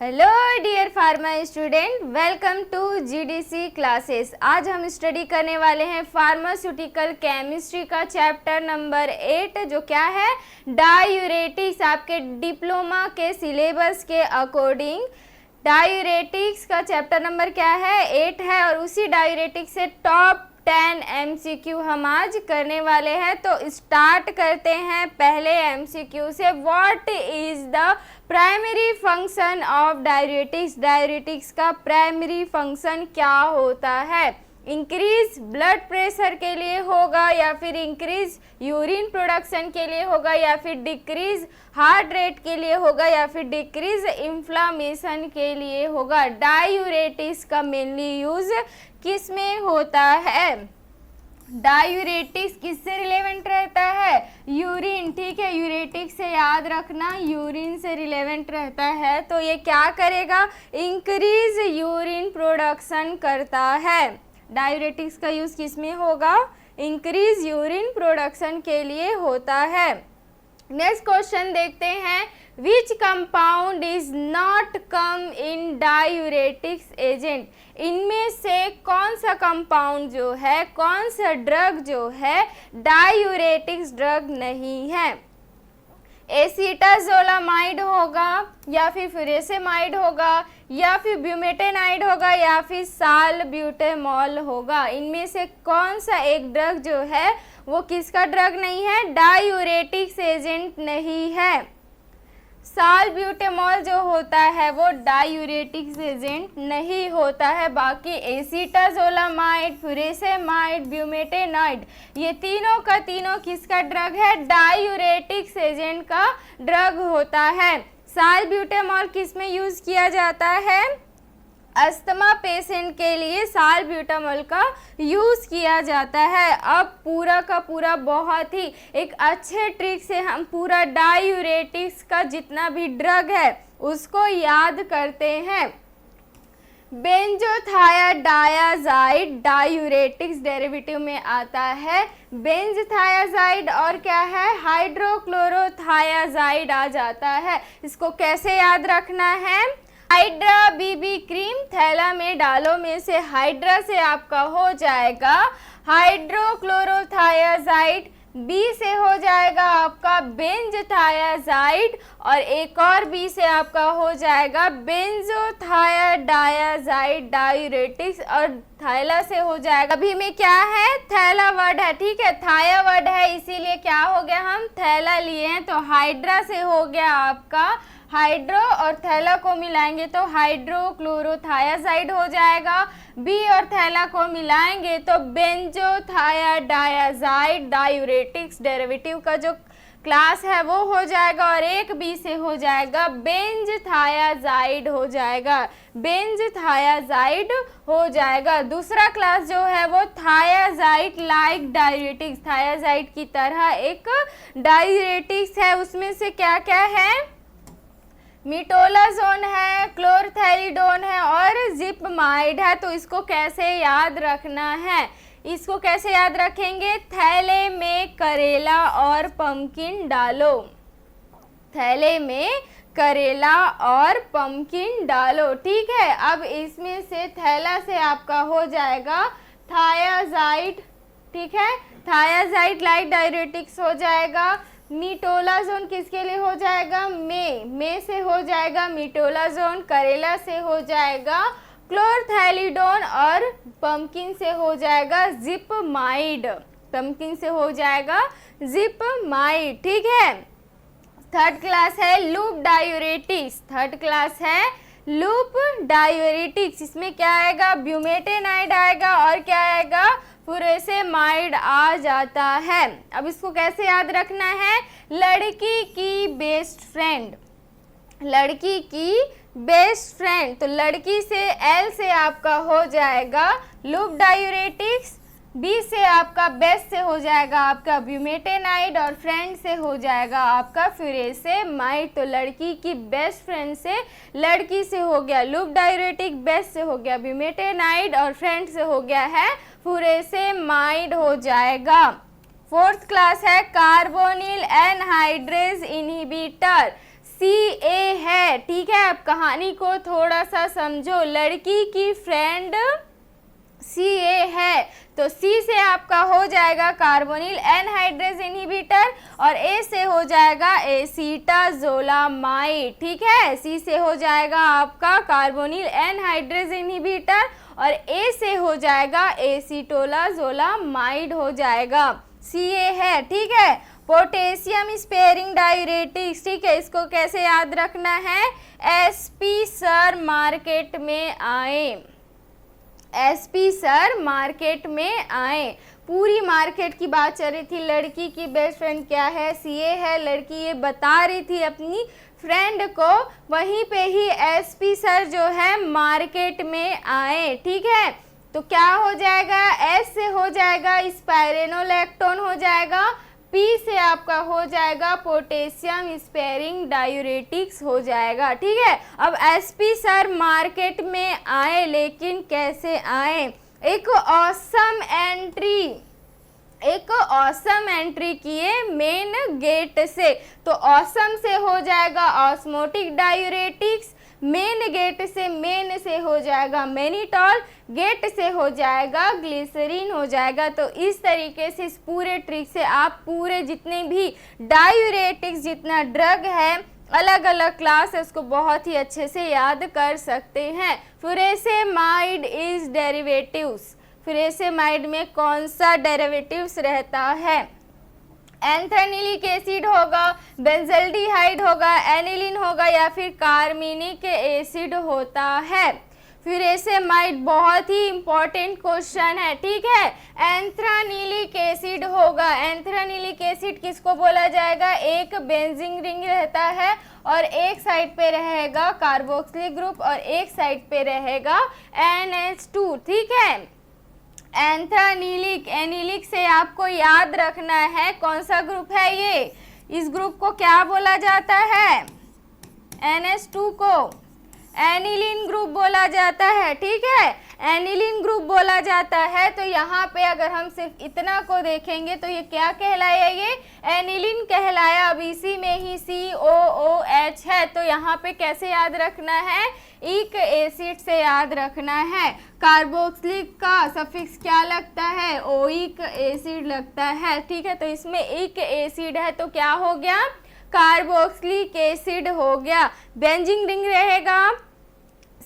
Hello dear pharma student, welcome to GDC classes. आज हम study करने वाले हैं फार्मास्यूटिकल केमिस्ट्री का चैप्टर नंबर 8, जो क्या है डायूरेटिक्स। आपके डिप्लोमा के सिलेबस के अकॉर्डिंग डायूरेटिक्स का चैप्टर नंबर क्या है 8 है, और उसी डायूरेटिक्स से टॉप 10 एमसीक्यू हम आज करने वाले हैं। तो स्टार्ट करते हैं पहले एमसीक्यू से। What is the primary function of diuretics? Diuretics का प्राइमरी फंक्शन क्या होता है? इंक्रीज ब्लड प्रेशर के लिए होगा, या फिर इंक्रीज यूरिन प्रोडक्शन के लिए होगा, या फिर डिक्रीज हार्ट रेट के लिए होगा, या फिर डिक्रीज इन्फ्लामेशन के लिए होगा। डायूरेटिक्स का मेनली यूज किस में होता है? डायूरेटिक्स किससे रिलेवेंट रहता है? यूरिन। ठीक है, यूरेटिक्स से याद रखना, यूरिन से रिलेवेंट रहता है। तो ये क्या करेगा? इंक्रीज यूरिन प्रोडक्शन करता है। डायूरेटिक्स का यूज किस में होगा? इंक्रीज यूरिन प्रोडक्शन के लिए होता है। नेक्स्ट क्वेश्चन देखते हैं। Which compound is not come in diuretics agent? इनमें से कौन सा कंपाउंड जो है, कौन सा ड्रग जो है डायूरेटिक्स ड्रग नहीं है? एसीटाजोलामाइड होगा, या फिर फ्यूरेसेमाइड होगा, या फिर ब्यूमेटेनाइड होगा, या फिर सालब्यूटेमॉल होगा। इनमें से कौन सा एक ड्रग जो है वो किसका ड्रग नहीं है? डायूरेटिक्स एजेंट नहीं है। सालब्यूटेमॉल जो होता है वो डायूरेटिक्स एजेंट नहीं होता है। बाकी एसीटाजोलामाइड, फ्यूरेसेमाइड, ब्यूमेटेनाइड, ये तीनों का तीनों किसका ड्रग है? डायूरेटिक्स एजेंट का ड्रग होता है। सालब्यूटेमॉल किस में यूज किया जाता है? अस्थमा पेशेंट के लिए सालब्यूटामॉल का यूज़ किया जाता है। अब पूरा का पूरा बहुत ही एक अच्छे ट्रिक से हम पूरा डायूरेटिक्स का जितना भी ड्रग है उसको याद करते हैं। बेंजोथायाडायाजाइड डायूरेटिक्स डेरिवेटिव में आता है। बेंजथायाजाइड और क्या है? हाइड्रोक्लोरोथायाजाइड आ जाता है। इसको कैसे याद रखना है? हाइड्रा बीबी क्रीम थैला में डालो में से हाइड्रा से आपका हो जाएगा हाइड्रोक्लोरोथायाजाइड, बी से हो जाएगा आपका बेंजथायाजाइड, और एक और बी से आपका हो जाएगा बेंजोथायाडायाजाइड डायूरेटिक्स, और थैला से हो जाएगा। अभी में क्या है? थैला वर्ड है। ठीक है, थाया वर्ड है, इसीलिए क्या हो गया? हम थैला लिए हैं। तो हाइड्रा से हो गया आपका हाइड्रो, और थैला को मिलाएंगे तो हाइड्रोक्लोरोथायाजाइड हो जाएगा। बी और थैला को मिलाएंगे तो बेंजोथायाडायाजाइड डायूरेटिक्स डेरिवेटिव का जो क्लास है वो हो जाएगा, और एक बी से हो जाएगा बेंजथायाजाइड हो जाएगा, बेंजथायाजाइड हो जाएगा। दूसरा क्लास जो है वो थायाजाइड लाइक डायूरेटिक्स, थायाजाइड की तरह एक डायूरेटिक्स है। उसमें से क्या क्या है? मिटोलाजोन है, क्लोरथैलिडोन है, और जिपमाइड है। तो इसको कैसे याद रखना है? इसको कैसे याद रखेंगे? थैले में करेला और पंपकिन डालो, थैले में करेला और पंपकिन डालो। ठीक है, अब इसमें से थैला से आपका हो जाएगा थायाजाइड। ठीक है, थायाजाइड लाइक डायूरेटिक्स हो जाएगा। मिटोलाजोन किसके लिए हो जाएगा? में से हो जाएगा मिटोलाजोन, करेला से हो जाएगा क्लोरथैलिडोन, और पंपकिन से हो जाएगा जिपमाइड, पंपकिन से हो जाएगा जिपमाइड। ठीक है, थर्ड क्लास है लूप डायूरेटिक्स, थर्ड क्लास है लूप डायूरेटिक्स। इसमें क्या आएगा? ब्यूमेटेनाइड आएगा, और क्या आएगा? फ्यूरेसेमाइड आ जाता है। अब इसको कैसे याद रखना है? लड़की की बेस्ट फ्रेंड, लड़की की बेस्ट फ्रेंड, तो लड़की से एल से आपका हो जाएगा लूप डायूरेटिक्स, बी से आपका बेस्ट से हो जाएगा आपका ब्यूमेटेनाइड, और फ्रेंड से हो जाएगा आपका फ्यूरेसेमाइड। तो लड़की की बेस्ट फ्रेंड से लड़की से हो गया लूप डायूरेटिक, बेस्ट से हो गया ब्यूमेटेनाइड, और फ्रेंड से हो गया है फ्यूरेसेमाइड हो जाएगा। फोर्थ क्लास है कार्बोनिल एनहाइड्रेज इनहिबिटर। CA है, ठीक है। अब कहानी को थोड़ा सा समझो, लड़की की फ्रेंड CA है, तो C से आपका हो जाएगा कार्बोनिल एनहाइड्रेज इनहिबिटर और A से हो जाएगा एसीटाजोलामाइड, ठीक है। C से हो जाएगा आपका कार्बोनिल एनहाइड्रेज इनहिबिटर और A से हो जाएगा एसीटोलाजोलामाइड हो जाएगा। CA है, ठीक है। पोटेशियम स्पेयरिंग डायूरेटिक्स, ठीक है, इसको कैसे याद रखना है? SP सर मार्केट में आए, SP सर मार्केट में आए। पूरी मार्केट की बात चल रही थी, लड़की की बेस्ट फ्रेंड क्या है? CA है। लड़की ये बता रही थी अपनी फ्रेंड को, वहीं पे ही SP सर जो है मार्केट में आए, ठीक है। तो क्या हो जाएगा? S से हो जाएगा स्पाइरेनोलैक्टोन हो जाएगा, P से आपका हो जाएगा पोटेशियम स्पेयरिंग डायूरेटिक्स हो जाएगा, ठीक है। अब SP सर मार्केट में आए, लेकिन कैसे आए? एक ऑसम एंट्री किए मेन गेट से, तो ऑसम से हो जाएगा ऑस्मोटिक डायूरेटिक्स, मेन गेट से हो जाएगा मेनिटॉल, गेट से हो जाएगा ग्लिसरीन हो जाएगा। तो इस तरीके से इस पूरे ट्रिक से आप पूरे जितने भी डायूरेटिक्स जितना ड्रग है अलग अलग क्लास है उसको बहुत ही अच्छे से याद कर सकते हैं। फुरेसेमाइड इज डेरिवेटिव्स, फुरेसेमाइड में कौन सा डेरिवेटिव्स रहता है? एंथ्रानिलिक एसिड होगा, बेंजल्डिहाइड होगा, एनिलीन होगा या फिर कार्मिनिक एसिड होता है। फुरेसेमाइड बहुत ही इंपॉर्टेंट क्वेश्चन है, ठीक है। एंथ्रानिलिक एसिड होगा, एंथ्रानिलिक एसिड किसको बोला जाएगा? एक बेंजीन रिंग रहता है और एक साइड पे रहेगा कार्बोक्सिलिक ग्रुप और एक साइड पे रहेगा NH2, ठीक है। एंथ्रानिलिक, एनिलिक से आपको याद रखना है कौन सा ग्रुप है ये, इस ग्रुप को क्या बोला जाता है? NH2 को एनिलीन ग्रुप बोला जाता है, ठीक है। एनिलीन ग्रुप बोला जाता है, तो यहाँ पे अगर हम सिर्फ इतना को देखेंगे तो ये क्या कहलाया? ये एनिलीन कहलाया। अब इसी में ही COOH है, तो यहाँ पे कैसे याद रखना है? इक एसिड से याद रखना है। कार्बोक्सिलिक का सफिक्स क्या लगता है? ओइक एसिड लगता है, ठीक है। तो इसमें इक एसिड है तो क्या हो गया? कार्बोक्सिलिक एसिड हो गया। बेंजीन रिंग रहेगा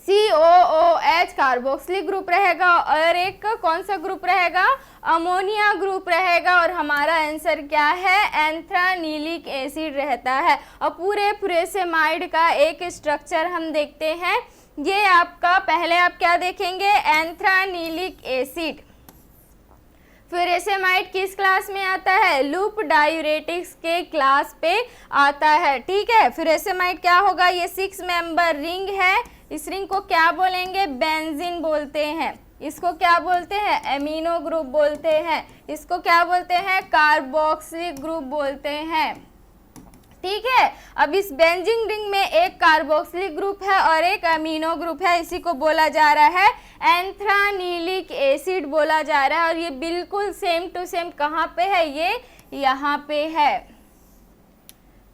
COOH कार्बोक्सिलिक ग्रुप रहेगा और एक कौन सा ग्रुप रहेगा? अमोनिया ग्रुप रहेगा और हमारा आंसर क्या है? एंथ्रानिलिक एसिड रहता है। और पूरे फुरेसेमाइड का एक स्ट्रक्चर हम देखते हैं, ये आपका पहले आप क्या देखेंगे? Anthranilic acid. फुरेसेमाइड किस क्लास में आता है? लूप डायूरेटिक्स के क्लास पे आता है, ठीक है। फुरेसेमाइड क्या होगा? ये 6 मेंबर रिंग है, इस रिंग को क्या बोलेंगे? बेंजीन बोलते हैं। इसको क्या बोलते हैं? एमिनो ग्रुप बोलते हैं। इसको क्या बोलते हैं? कार्बोक्सिलिक ग्रुप बोलते हैं, ठीक है। अब इस बेंजीन रिंग में एक कार्बोक्सिलिक ग्रुप है और एक अमीनो ग्रुप है, इसी को बोला जा रहा है एंथ्रानिलिक एसिड बोला जा रहा है। और ये बिल्कुल सेम टू सेम कहाँ पे है? ये यहाँ पे है।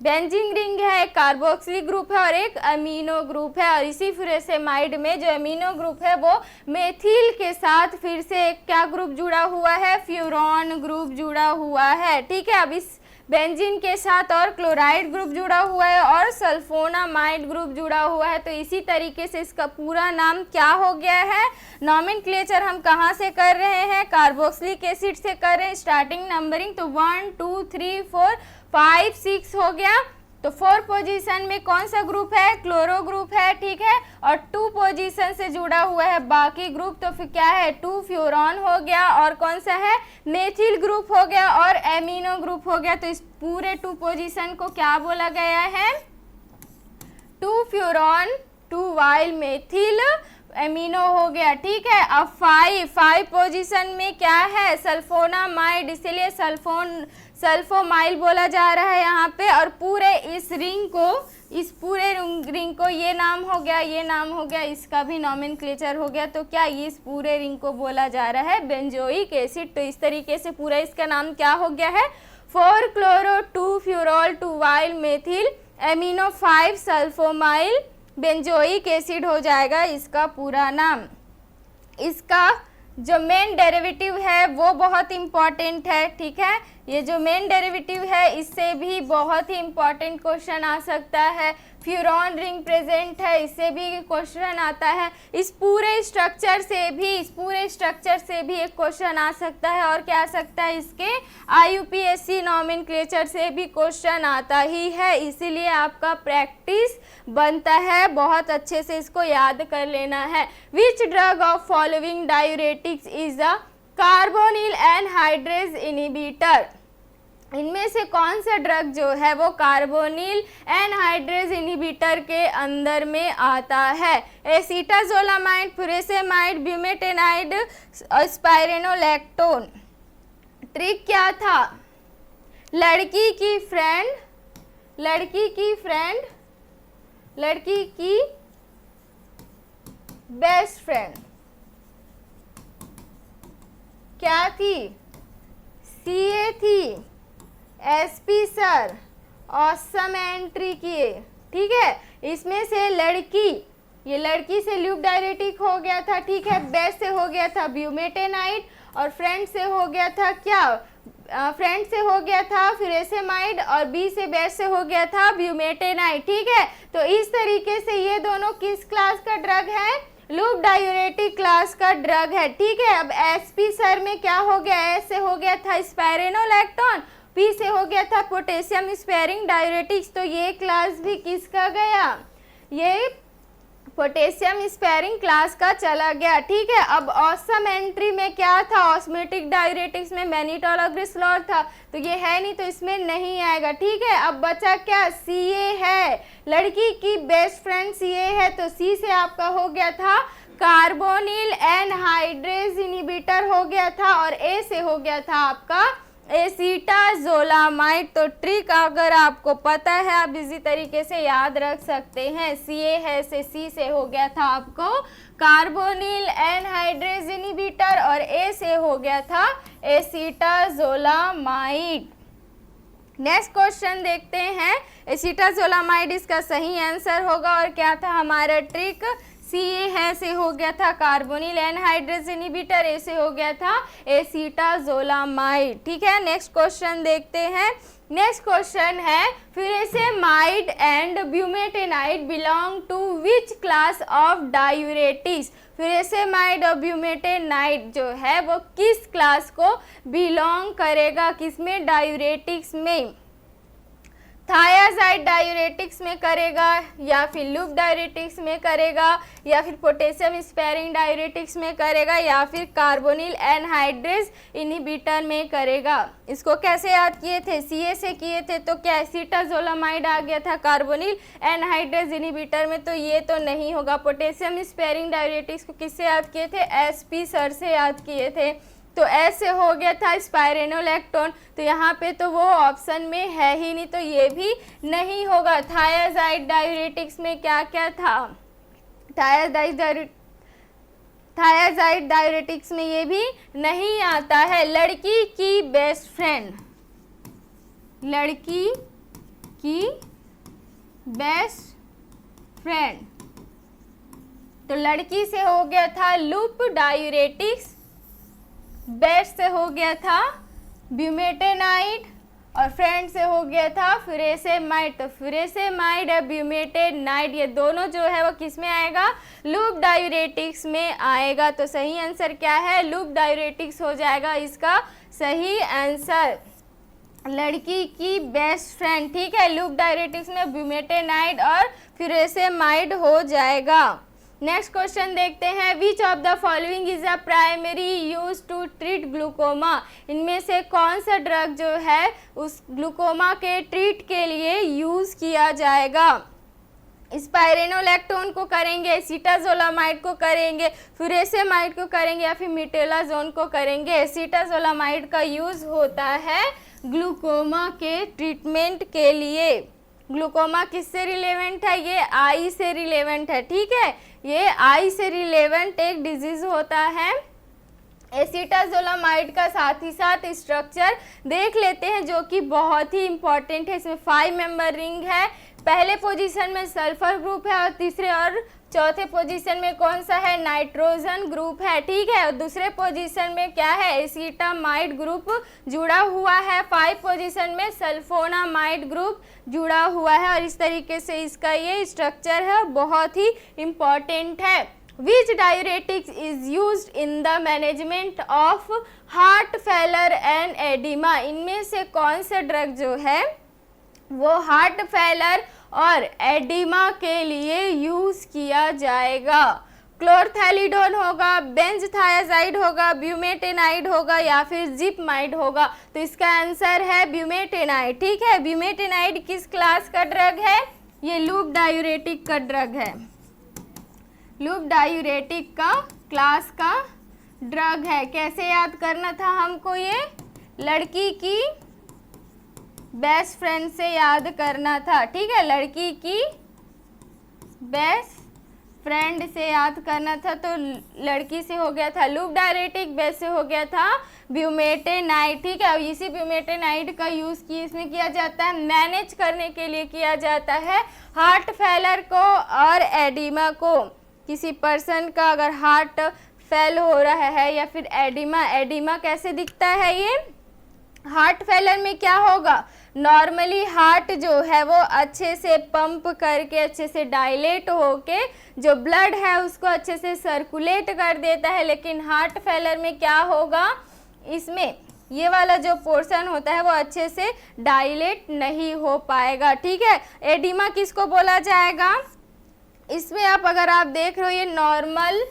बेंजीन रिंग है, एक कार्बोक्सिलिक ग्रुप है और एक अमीनो ग्रुप है। और इसी फुरेसेमाइड में जो अमीनो ग्रुप है वो मेथिल के साथ फिर से एक क्या ग्रुप जुड़ा हुआ है? फ्यूरॉन ग्रुप जुड़ा हुआ है, ठीक है। अब इस बेंजीन के साथ और क्लोराइड ग्रुप जुड़ा हुआ है और सल्फोनामाइड ग्रुप जुड़ा हुआ है। तो इसी तरीके से इसका पूरा नाम क्या हो गया है? नॉमेनक्लेचर हम कहाँ से कर रहे हैं? कार्बोक्सिलिक एसिड से कर रहे हैं। स्टार्टिंग नंबरिंग तो 1 2 3 4 5 6 हो गया। तो 4 पोजीशन में कौन सा ग्रुप है? क्लोरो ग्रुप है, ठीक है। और 2 पोजीशन से जुड़ा हुआ है बाकी ग्रुप, तो फिर क्या है? 2 फ्यूरॉन हो गया और कौन सा है? मेथिल ग्रुप हो गया और एमिनो ग्रुप हो गया। तो इस पूरे 2 पोजीशन को क्या बोला गया है? 2 फ्यूरॉन 2 वाइल मेथिल एमिनो हो गया, ठीक है। अब 5 पोजीशन में क्या है? सल्फोनामाइड, इसीलिए सल्फोमाइल बोला जा रहा है यहाँ पे। और पूरे इस पूरे रिंग को ये नाम हो गया, ये नाम हो गया, इसका भी नॉमेनक्लेचर हो गया। तो क्या इस पूरे रिंग को बोला जा रहा है? Benzoic acid. तो इस तरीके से पूरा इसका नाम क्या हो गया है? 4 क्लोरो 2 फ्यूरॉल 2 वाइल methyl amino 5 sulfamoyl benzoic acid हो जाएगा इसका पूरा नाम। इसका जो मेन डेरिवेटिव है वो बहुत इंपॉर्टेंट है, ठीक है। ये जो मेन डेरिवेटिव है इससे भी बहुत ही इंपॉर्टेंट क्वेश्चन आ सकता है। फ्यूरॉन रिंग प्रेजेंट है, इससे भी क्वेश्चन आता है। इस पूरे स्ट्रक्चर से भी एक क्वेश्चन आ सकता है। और क्या आ सकता है, इसके IUPAC नॉमेनक्लेचर से भी क्वेश्चन आता ही है। इसीलिए आपका प्रैक्टिस बनता है, बहुत अच्छे से इसको याद कर लेना है। Which drug of following diuretics is a carbonyl anhydrase inhibitor. इनमें से कौन सा ड्रग जो है वो कार्बोनिल एनहाइड्रेज इनहिबिटर के अंदर में आता है। एसीटाजोलामाइड, फुरेसेमाइड, ब्यूमेटेनाइड, स्पाइरेनोलैक्टोन। ट्रिक क्या था, लड़की की बेस्ट फ्रेंड क्या थी, CA थी। SP सर ऑसम एंट्री किए, ठीक है। इसमें से ये लड़की से लूप डायरेटिक हो गया था, ठीक है। बेस्ट से हो गया था ब्यूमेटेनाइड और फ्रेंड से हो गया था क्या, फ्रेंड से हो गया था फुरेसेमाइड और B से बेस्ट से हो गया था ब्यूमेटेनाइड, ठीक है। तो इस तरीके से ये दोनों किस क्लास का ड्रग है, लूप डायूरेटिक क्लास का ड्रग है, ठीक है। अब SP सर में क्या हो गया, S से हो गया था स्पाइरेनोलैक्टोन, P से हो गया था पोटेशियम स्पेयरिंग डायूरेटिक्स। तो ये क्लास भी किसका गया, ये पोटेशियम स्पेयरिंग क्लास का चला गया, ठीक है। अब ऑसम एंट्री में क्या था, ऑस्मेटिक डायूरेटिक्स में मैनिटोल और ग्लिसरॉल था, तो ये है नहीं तो इसमें नहीं आएगा, ठीक है। अब बचा क्या, CA है, लड़की की बेस्ट फ्रेंड CA है, तो C से आपका हो गया था कार्बोनिल एनहाइड्रेज इनहिबिटर हो गया था और A से हो गया था आपका एसीटाजोलामाइड। तो ट्रिक अगर आपको पता है आप इसी तरीके से याद रख सकते हैं। CA है से C से हो गया था आपको कार्बोनिल एनहाइड्रेज इनहिबिटर और A से हो गया था एसीटाजोलामाइड। नेक्स्ट क्वेश्चन देखते हैं। एसीटाजोलामाइड इसका सही आंसर होगा। और क्या था हमारा ट्रिक, CA है से हो गया था कार्बोनिल एनहाइड्रेज इनहिबिटर, A से हो गया था एसीटाजोलामाइड, ठीक है। नेक्स्ट क्वेश्चन देखते हैं। नेक्स्ट क्वेश्चन है furosemide and bumetanide belong to which class of diuretics. Furosemide और ब्यूमेटेनाइड जो है वो किस क्लास को बिलोंग करेगा, किसमें, डायूरेटिक्स में। थायाजाइड डायूरेटिक्स में करेगा या फिर लूप डायूरेटिक्स में करेगा या फिर पोटेशियम स्पेयरिंग डायूरेटिक्स में करेगा या फिर कार्बोनिल एनहाइड्रेज इनहिबिटर में करेगा। इसको कैसे याद किए थे, CA से किए थे, तो क्या एसीटाजोलामाइड आ गया था कार्बोनिल एनहाइड्रेज इनहिबिटर में, तो ये तो नहीं होगा। पोटेशियम स्पेयरिंग डायूरेटिक्स को किससे याद किए थे, SP सर से याद किए थे, तो S से हो गया था स्पाइरेनोलैक्टोन, तो यहाँ पे तो वो ऑप्शन में है ही नहीं, तो ये भी नहीं होगा। थायाजाइड डायूरेटिक्स में क्या क्या था, थायाजाइड डायूरेटिक्स में ये भी नहीं आता है। लड़की की बेस्ट फ्रेंड, लड़की की बेस्ट फ्रेंड, तो लड़की से हो गया था लूप डायूरेटिक्स, बेस्ट से हो गया था ब्यूमेटेनाइड और फ्रेंड से हो गया था फुरेसेमाइड। तो फुरेसेमाइड और ब्यूमेटेनाइड ये दोनों जो है वो किस में आएगा, लूप डायूरेटिक्स में आएगा। तो सही आंसर क्या है, लूप डायूरेटिक्स हो जाएगा इसका सही आंसर। लड़की की बेस्ट फ्रेंड, ठीक है, लूप डायूरेटिक्स में ब्यूमेटेनाइड और फुरेसेमाइड हो जाएगा। नेक्स्ट क्वेश्चन देखते हैं। Which of the following is a primary use to treat glaucoma. इनमें से कौन सा ड्रग जो है उस ग्लूकोमा के ट्रीट के लिए यूज किया जाएगा। स्पाइरेनोलैक्टोन को करेंगे, एसीटाजोलामाइड को करेंगे, फुरेसेमाइड को करेंगे या फिर मिटेलाजोन को करेंगे। एसीटाजोलामाइड का यूज होता है ग्लूकोमा के ट्रीटमेंट के लिए। ग्लूकोमा किससे रिलेवेंट है, ये आई से रिलेवेंट है, ठीक है, ये आई से रिलेवेंट एक डिजीज होता है। एसीटाजोलामाइड का साथ ही साथ स्ट्रक्चर देख लेते हैं जो कि बहुत ही इंपॉर्टेंट है। इसमें 5 मेंबर रिंग है, पहले पोजीशन में सल्फर ग्रुप है और तीसरे और चौथे पोजीशन में कौन सा है, नाइट्रोजन ग्रुप है, ठीक है। और दूसरे पोजीशन में क्या है, एसीटामाइड ग्रुप जुड़ा हुआ है। 5 पोजीशन में सल्फोनामाइड ग्रुप जुड़ा हुआ है और इस तरीके से इसका ये स्ट्रक्चर है, बहुत ही इम्पॉर्टेंट है। Which diuretics is used in the management of heart failure and oedema, इनमें से कौन सा ड्रग जो है वो हार्ट फेलर और एडिमा के लिए यूज किया जाएगा। क्लोरथैलिडोन होगा, बेंजथायाजाइड होगा, ब्यूमेटेनाइड होगा या फिर जिपमाइड होगा। तो इसका आंसर है ब्यूमेटेनाइड, ठीक है। ब्यूमेटेनाइड किस क्लास का ड्रग है, ये लूप डायूरेटिक का ड्रग है, लूप डायूरेटिक का क्लास का ड्रग है। कैसे याद करना था हमको, ये लड़की की बेस्ट फ्रेंड से याद करना था, ठीक है। लड़की की बेस्ट फ्रेंड से याद करना था, तो लड़की से हो गया था लूप डायरेटिक, बेस्ट से हो गया था ब्यूमेटेनाइड, ठीक है। इसी ब्यूमेटेनाइड का यूज़ इसमें किया जाता है, मैनेज करने के लिए किया जाता है हार्ट फेलर को और एडिमा को। किसी पर्सन का अगर हार्ट फेल हो रहा है या फिर एडिमा, एडिमा कैसे दिखता है, ये हार्ट फेलर में क्या होगा, नॉर्मली हार्ट जो है वो अच्छे से पंप करके अच्छे से डायलेट होके जो ब्लड है उसको अच्छे से सर्कुलेट कर देता है, लेकिन हार्ट फेलर में क्या होगा, इसमें ये वाला जो पोर्शन होता है वो अच्छे से डायलेट नहीं हो पाएगा, ठीक है। एडिमा किसको बोला जाएगा, इसमें अगर आप देख रहे हो ये नॉर्मल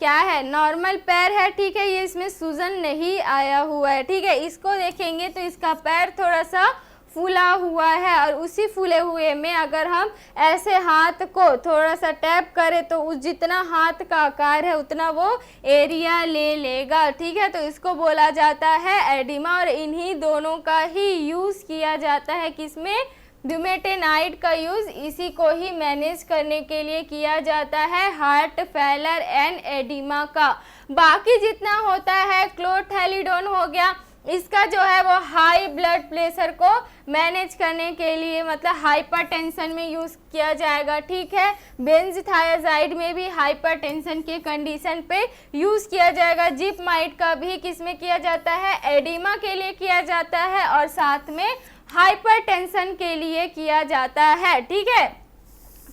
क्या है, नॉर्मल पैर है, ठीक है। ये इसमें सूजन नहीं आया हुआ है, ठीक है। इसको देखेंगे तो इसका पैर थोड़ा सा फूला हुआ है और उसी फूले हुए में अगर हम ऐसे हाथ को थोड़ा सा टैप करें तो उस जितना हाथ का आकार है उतना वो एरिया ले लेगा, ठीक है। तो इसको बोला जाता है एडिमा और इन्हीं दोनों का ही यूज़ किया जाता है, किसमें, ब्यूमेटेनाइड का यूज़ इसी को ही मैनेज करने के लिए किया जाता है, हार्ट फेलर एंड एडिमा का। बाकी जितना होता है क्लोरथैलिडोन हो गया, इसका जो है वो हाई ब्लड प्रेशर को मैनेज करने के लिए, मतलब हाइपरटेंशन में यूज़ किया जाएगा, ठीक है। बेंजथायाजाइड में भी हाइपरटेंशन के कंडीशन पे यूज़ किया जाएगा। जिपमाइड का भी किस में किया जाता है, एडिमा के लिए किया जाता है और साथ में हाइपरटेंशन के लिए किया जाता है, ठीक है।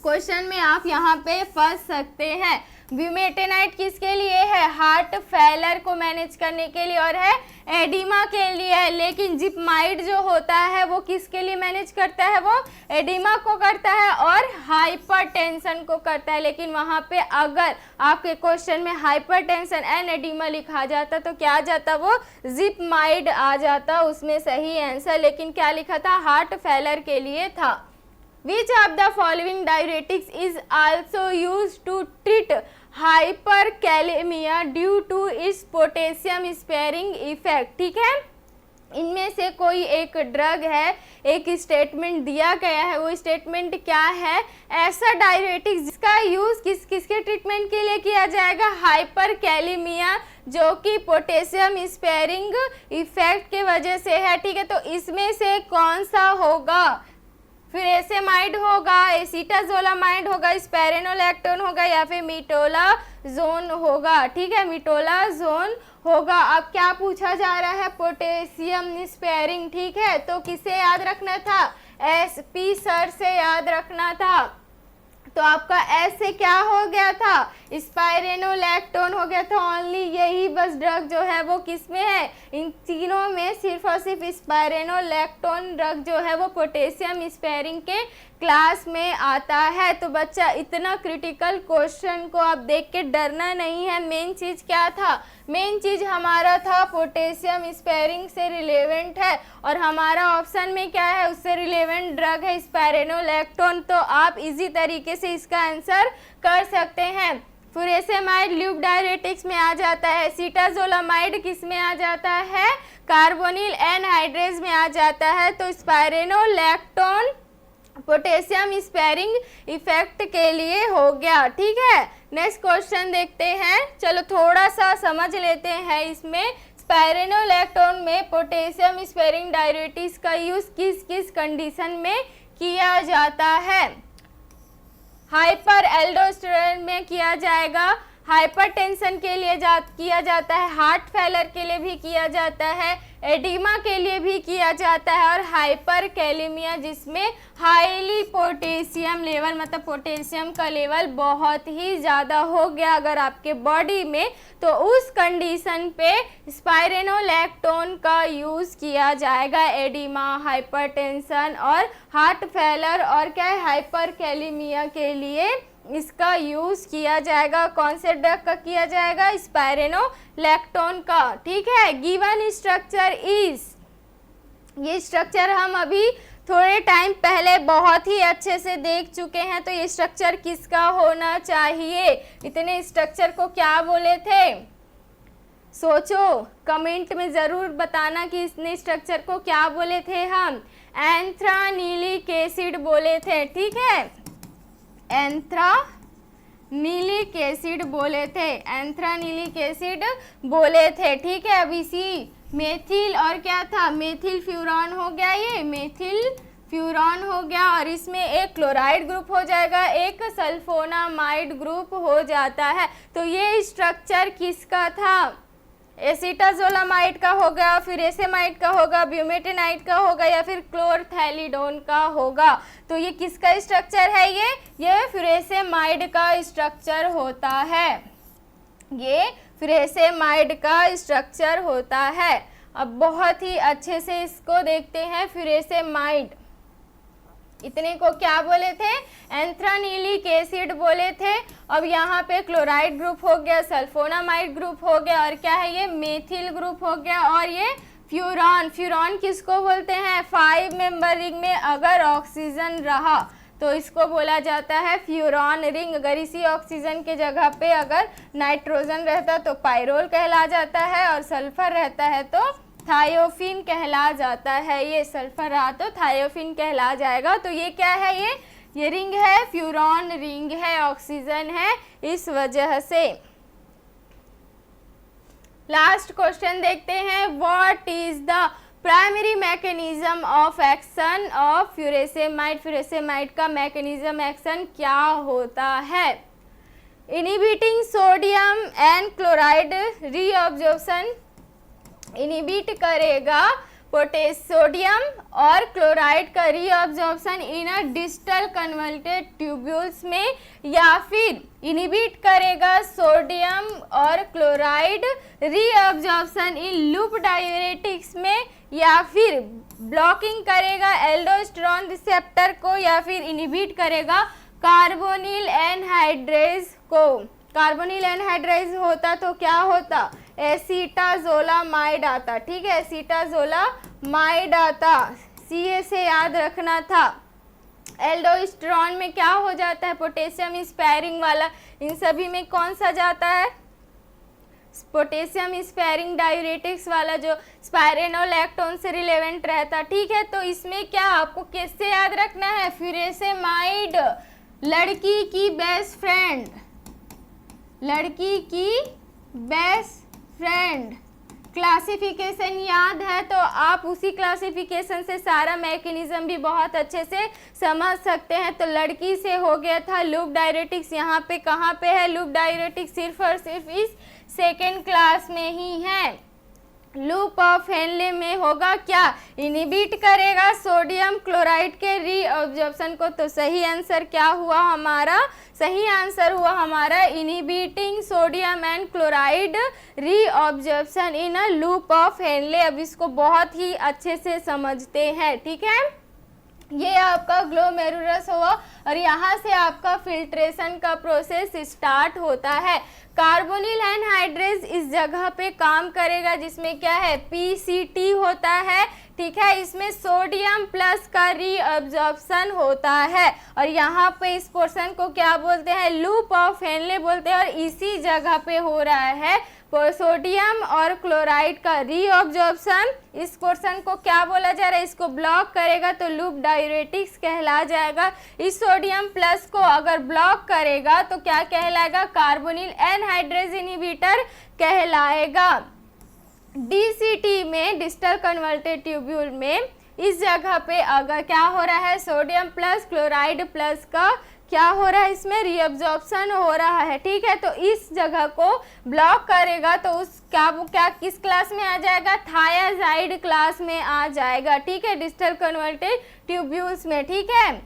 क्वेश्चन में आप यहाँ पे फंस सकते हैं। ब्यूमेटेनाइड किसके लिए है, हार्ट फेलर को मैनेज करने के लिए और है एडिमा के लिए है, लेकिन जिपमाइड जो होता है वो किसके लिए मैनेज करता है, वो एडिमा को करता है और हाइपरटेंशन को करता है। लेकिन वहाँ पे अगर आपके क्वेश्चन में हाइपरटेंशन एंड एडिमा लिखा जाता तो क्या आ जाता, वो जिपमाइड आ जाता उसमें सही आंसर, लेकिन क्या लिखा था, हार्ट फेलर के लिए था। Which of the following diuretics is also used to treat hyperkalemia due to its potassium sparing effect, ठीक है। इनमें से कोई एक ड्रग है, एक स्टेटमेंट दिया गया है, वो स्टेटमेंट क्या है, ऐसा डायरेटिक्स जिसका यूज़ किसके ट्रीटमेंट के लिए किया जाएगा, हाइपरकैलेमिया, जो कि पोटेशियम स्पेयरिंग इफेक्ट के वजह से है, ठीक है। तो इसमें से कौन सा होगा, फिर एसेमाइड होगा, एसीटाजोलामाइड होगा, स्पेरेनोलैक्टोन होगा या फिर मिटोलाजोन होगा, ठीक है, मिटोलाजोन होगा। अब क्या पूछा जा रहा है, पोटेशियम स्पेयरिंग, ठीक है। तो किसे याद रखना था, एसपी सर से याद रखना था। तो आपका एस से क्या हो गया था, स्पाइरेनोलैक्टोन हो गया था। ओनली यही बस ड्रग जो है वो किस में है, इन तीनों में सिर्फ और सिर्फ स्पाइरेनोलैक्टोन ड्रग जो है वो पोटेशियम स्पेयरिंग के क्लास में आता है। तो बच्चा इतना क्रिटिकल क्वेश्चन को आप देख के डरना नहीं है। मेन चीज़ क्या था, मेन चीज़ हमारा था पोटेशियम स्पेयरिंग से रिलेवेंट है और हमारा ऑप्शन में क्या है, उससे रिलेवेंट ड्रग है स्पाइरेनोलैक्टोन। तो आप इजी तरीके से इसका आंसर कर सकते हैं। फुरेसेमाइड ल्यूब डायरेटिक्स में आ जाता है, सीटाजोलामाइड किस में आ जाता है, कार्बोनिल एनहाइड्रेज में आ जाता है। तो स्पाइरेनोलैक्टोन पोटेशियम स्पेयरिंग इफेक्ट के लिए हो गया, ठीक है। नेक्स्ट क्वेश्चन देखते हैं, चलो थोड़ा सा समझ लेते हैं। इसमें स्पाइरेनोलैक्टोन में पोटेशियम स्पेयरिंग डायरेटिक्स का यूज़ किस किस कंडीशन में किया जाता है। हाइपर एल्डोस्टेरोन में किया जाएगा, हाइपरटेंशन के लिए किया जाता है, हार्ट फेलर के लिए भी किया जाता है, एडिमा के लिए भी किया जाता है, और हाइपर कैलेमिया जिसमें हाईली पोटेशियम लेवल, मतलब पोटेशियम का लेवल बहुत ही ज़्यादा हो गया अगर आपके बॉडी में, तो उस कंडीशन पे स्पाइरेनोलैक्टोन का यूज़ किया जाएगा। एडिमा, हाइपरटेंशन और हार्ट फेलर और क्या है हाइपर कैलेमिया के लिए इसका यूज़ किया जाएगा। कौन से ड्रग का किया जाएगा? स्पाइरेनोलैक्टोन का। ठीक है, गिवन स्ट्रक्चर इज, ये स्ट्रक्चर हम अभी थोड़े टाइम पहले बहुत ही अच्छे से देख चुके हैं, तो ये स्ट्रक्चर किसका होना चाहिए? इतने स्ट्रक्चर को क्या बोले थे? सोचो, कमेंट में ज़रूर बताना कि इसने स्ट्रक्चर को क्या बोले थे। हम एंथ्रानिलिक एसिड बोले थे। ठीक है, एंथ्रानिलिक एसिड बोले थे, एंथ्रानिलिक एसिड बोले थे। ठीक है, अब इसी मेथिल और क्या था, मेथिल फ्यूरॉन हो गया, ये मेथिल फ्यूरॉन हो गया, और इसमें एक क्लोराइड ग्रुप हो जाएगा, एक सल्फोनामाइड ग्रुप हो जाता है। तो ये स्ट्रक्चर किसका था? एसिटाजोलामाइड का होगा, फिर एसेमाइड का होगा, ब्यूमेटेनाइड का होगा, या फिर क्लोरथैलिडोन का होगा। तो ये किसका स्ट्रक्चर है? ये फ्यूरेसेमाइड का स्ट्रक्चर होता है, ये फ्यूरेसेमाइड का स्ट्रक्चर होता है। अब बहुत ही अच्छे से इसको देखते हैं। फ्यूरेसेमाइड, इतने को क्या बोले थे? एंथ्रानिलिक एसिड बोले थे। अब यहाँ पे क्लोराइड ग्रुप हो गया, सल्फोनामाइड ग्रुप हो गया, और क्या है ये मेथिल ग्रुप हो गया, और ये फ्यूरॉन। फ्यूरॉन किसको बोलते हैं? 5 मेंबर रिंग में अगर ऑक्सीजन रहा तो इसको बोला जाता है फ्यूरॉन रिंग। अगर इसी ऑक्सीजन के जगह पे अगर नाइट्रोजन रहता तो पायरोल कहला जाता है, और सल्फर रहता है तो थायोफिन कहला जाता है। ये सल्फर रहा तो थायोफिन कहला जाएगा। तो ये क्या है? ये रिंग है, फ्यूरॉन रिंग है, ऑक्सीजन है, इस वजह से। लास्ट क्वेश्चन देखते हैं। What is the primary mechanism of action of furosemide? Furosemide का मैकेनिज्म एक्शन क्या होता है? Inhibiting sodium and chloride reabsorption, inhibit करेगा सोडियम और क्लोराइड का रीअब्जॉर्प्शन इन अ डिस्टल कन्वर्टेड ट्यूब्यूल्स में, या फिर इनहिबिट करेगा सोडियम और chloride reabsorption in loop diuretics में, या फिर ब्लॉकिंग करेगा एल्डोस्टेरोन रिसेप्टर को, या फिर इनहिबिट करेगा कार्बोनिल एनहाइड्रेज को। कार्बोनिल एनहाइड्रेज होता तो क्या होता? एसिटाजोलामाइड आता। ठीक है, एसिटाजोलामाइड आता, CA से याद रखना था। एल्डोस्टेरोन में क्या हो जाता है? पोटेशियम स्पेयरिंग वाला। इन सभी में कौन सा जाता है? पोटेशियम स्पेयरिंग डायूरेटिक्स वाला, जो स्पाइरेनोलैक्टोन से रिलेवेंट रहता। ठीक है, तो इसमें क्या आपको किससे याद रखना है? फ्यूरेसेमाइड, लड़की की बेस्ट फ्रेंड, लड़की की बेस्ट फ्रेंड। क्लासिफिकेशन याद है तो आप उसी क्लासिफिकेशन से सारा मैकेनिज्म भी बहुत अच्छे से समझ सकते हैं। तो लड़की से हो गया था लूप डायरेटिक्स। यहाँ पे कहाँ पे है लूप डायरेटिक्स? सिर्फ और सिर्फ इस सेकेंड क्लास में ही है। लूप ऑफ हेनले में होगा क्या? इनहिबिट करेगा सोडियम क्लोराइड के रीअब्जॉर्प्शन को। तो सही आंसर क्या हुआ हमारा? सही आंसर हुआ हमारा inhibiting sodium and chloride reabsorption in a loop of Henle. अब इसको बहुत ही अच्छे से समझते हैं। ठीक है, ये आपका ग्लोमेरुलस हुआ और यहाँ से आपका फिल्ट्रेशन का प्रोसेस स्टार्ट होता है। कार्बोनिल एनहाइड्रेज इस जगह पे काम करेगा जिसमें क्या है? PCT होता है। ठीक है, इसमें सोडियम प्लस का रीअब्जॉर्प्शन होता है और यहाँ पे इस पोर्शन को क्या बोलते हैं? लूप ऑफ हेनले बोलते हैं। और इसी जगह पे हो रहा है सोडियम और क्लोराइड का रीअब्जॉर्प्शन। इस पोर्शन को क्या बोला जा रहा है? इसको ब्लॉक करेगा तो लूप डाययूरेटिक्स कहला जाएगा। इस सोडियम प्लस को अगर ब्लॉक करेगा तो क्या कहलाएगा? कार्बोनिल एनहाइड्रेज इनहिबिटर कहलाएगा। DCT में डिस्टल कन्वर्टेड ट्यूब्यूल में इस जगह पे अगर क्या हो रहा है, सोडियम प्लस क्लोराइड प्लस का क्या हो रहा है, इसमें रीअब्जॉर्प्शन हो रहा है। ठीक है, तो इस जगह को ब्लॉक करेगा तो उस क्या किस क्लास में आ जाएगा, थायाजाइड क्लास में आ जाएगा। ठीक है, डिस्टल कन्वर्टेड ट्यूब्यूल्स में। ठीक है,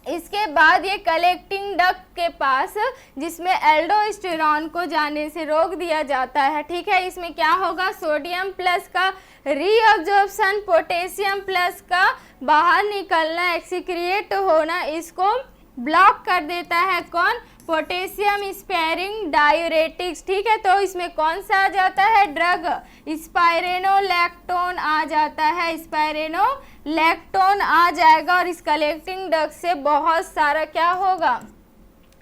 इसके बाद ये कलेक्टिंग डक्ट के पास जिसमें एल्डोस्टेरॉन को जाने से रोक दिया जाता है। ठीक है, इसमें क्या होगा, सोडियम प्लस का रीअब्जॉर्प्शन, पोटेशियम प्लस का बाहर निकलना, एक्सीक्रिएट होना, इसको ब्लॉक कर देता है कौन, पोटेशियम स्पेयरिंग डायूरेटिक्स। ठीक है, तो इसमें कौन सा आ जाता है, ड्रग स्पाइरेनोलैक्टोन आ जाता है, स्पाइरेनोलैक्टोन आ जाएगा और इस कलेक्टिंग डक्ट से बहुत सारा क्या होगा,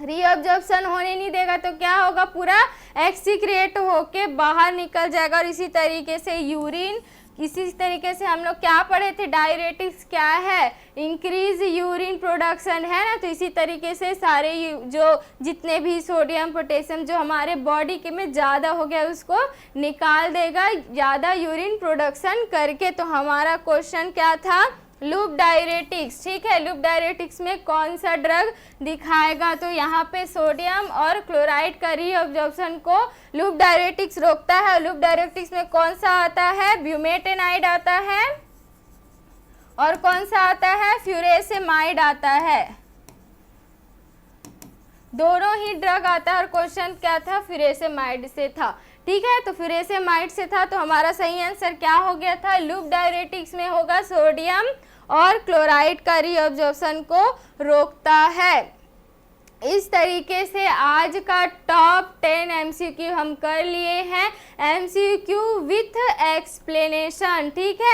रीअब्जॉर्प्शन होने नहीं देगा, तो क्या होगा, पूरा एक्सीक्रिएट होके बाहर निकल जाएगा। और इसी तरीके से यूरिन, इसी तरीके से हम लोग क्या पढ़े थे, डायरेटिक्स क्या है, इंक्रीज यूरिन प्रोडक्शन है ना। तो इसी तरीके से सारे जो जितने भी सोडियम पोटेशियम जो हमारे बॉडी के में ज़्यादा हो गया उसको निकाल देगा ज़्यादा यूरिन प्रोडक्शन करके। तो हमारा क्वेश्चन क्या था, लूप डायरेटिक्स। ठीक है, लूप डायरेटिक्स में कौन सा ड्रग दिखाएगा, तो यहाँ पे सोडियम और क्लोराइड का रीअब्जॉर्प्शन को लूप डायरेटिक्स रोकता है। लूप डायरेटिक्स में कौन सा आता है, ब्यूमेटेनाइड आता है और कौन सा आता है, फ्यूरेसेमाइड आता है। दोनों ही ड्रग आता है और क्वेश्चन क्या था, फ्यूरेसेमाइड से था। ठीक है, तो फ्यूरेसेमाइड से था, तो हमारा सही आंसर क्या हो गया था, लूप डायरेटिक्स में होगा सोडियम और क्लोराइड का रीअब्जॉर्प्शन को रोकता है। इस तरीके से आज का टॉप 10 MCQ हम कर लिए हैं, MCQ विथ एक्सप्लेनेशन। ठीक है।